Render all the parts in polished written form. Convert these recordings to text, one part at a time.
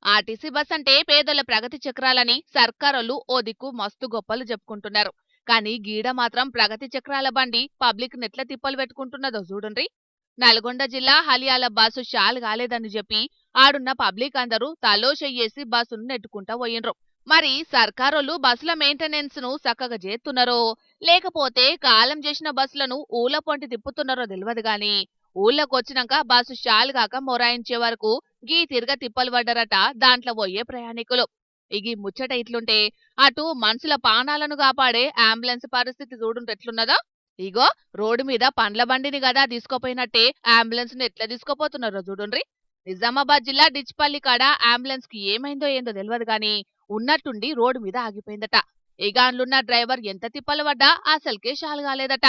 RTC bus అంటే పేదల ప్రగతి చక్రాలని సర్కారోళ్ళు ఓ దిక్కు మస్తు గొప్పలు చెప్పుకుంటున్నారు. కానీ గీడ మాత్రం ప్రగతి చక్రాల బండి పబ్లిక్ నెట్ల తిప్పలు పెట్టుకుంటున్నదో చూడుండ్రి. నల్గొండ జిల్లా హలియాల బస్సు షాల్ కాలేదని చెప్పి ఆడున్న పబ్లిక్ అందరూ తలో చెయ్యేసి బస్సును నెట్టుకుంటా పోయిండ్రు. మరి సర్కారోళ్ళు బస్సుల మెయింటెనెన్స్ ను చక్కగా చేస్తున్నారో లేకపోతే కాలం చేసిన బస్సులను ఊళ్ళ పొంటి తిప్పుతున్నారో తెలియదు గాని ఊళ్ళకొచ్చినాక బస్సు షాల్ కాక మొరాయించే వరకు గీ తిరగ తిప్పలు పడ్డరట దాంట్లో పోయే ప్రయాణికులు. ఇగి ముచ్చట ఇట్లుంటే అటు మనుషుల పానాలను కాపాడే అంబులెన్స్ పరిస్థితి చూడుంటే ఎట్లున్నదో. ఇగో రోడ్డు మీద పండ్ల బండిని గదా తీసుకుపోయినట్టే అంబులెన్స్ ను ఎట్లా తీసుకుపోతున్నారో చూడుండ్రి. నిజామాబాద్ జిల్లా డిచ్పల్లి కాడ అంబులెన్స్ కి ఏమైందో ఏందో తెలియదు గాని ఉన్నట్టుండి రోడ్డు మీద ఆగిపోయిందట. ఇగాన్లున్న డ్రైవర్ ఎంత తిప్పలు పడ్డా అసలుకే షాలు కాలేదట.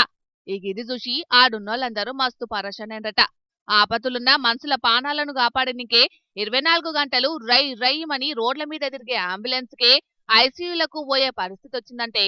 ఇగిది చూసి ఆడున్నోళ్ళందరూ మస్తు పరషనైనరట. ఆపతులున్న మనుషుల పానాలను కాపాడనికే 24 గంటలు రై రైమని రోడ్ల మీద తిరిగే అంబులెన్స్ కే ఐసీయూలకు పోయే పరిస్థితి వచ్చిందంటే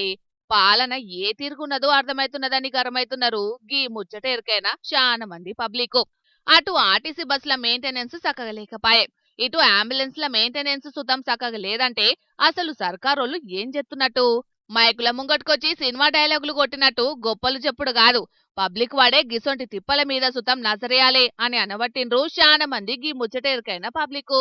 పాలన ఏ తీరుగున్నదో అర్థమైతున్నదని గరమైతున్నారు గీ ముచ్చట ఎరికైనా చాలా మంది పబ్లిక్. అటు ఆర్టీసీ బస్సుల మెయింటెనెన్స్ చక్కగా లేకపాయే, ఇటు అంబులెన్స్ల మెయింటెనెన్స్ సుతం చక్కగా లేదంటే అసలు సర్కారోళ్ళు ఏం చెప్తున్నట్టు? మైకుల ముంగట్కొచ్చి సినిమా డైలాగులు కొట్టినట్టు గొప్పలు చెప్పుడు కాదు, పబ్లిక్ వాడే గిసొంటి తిప్పల మీద సుతం నజరేయాలే అని అనబట్టిండ్రు చాలా మంది గీ ముచ్చట ఎరికైన పబ్లిక్.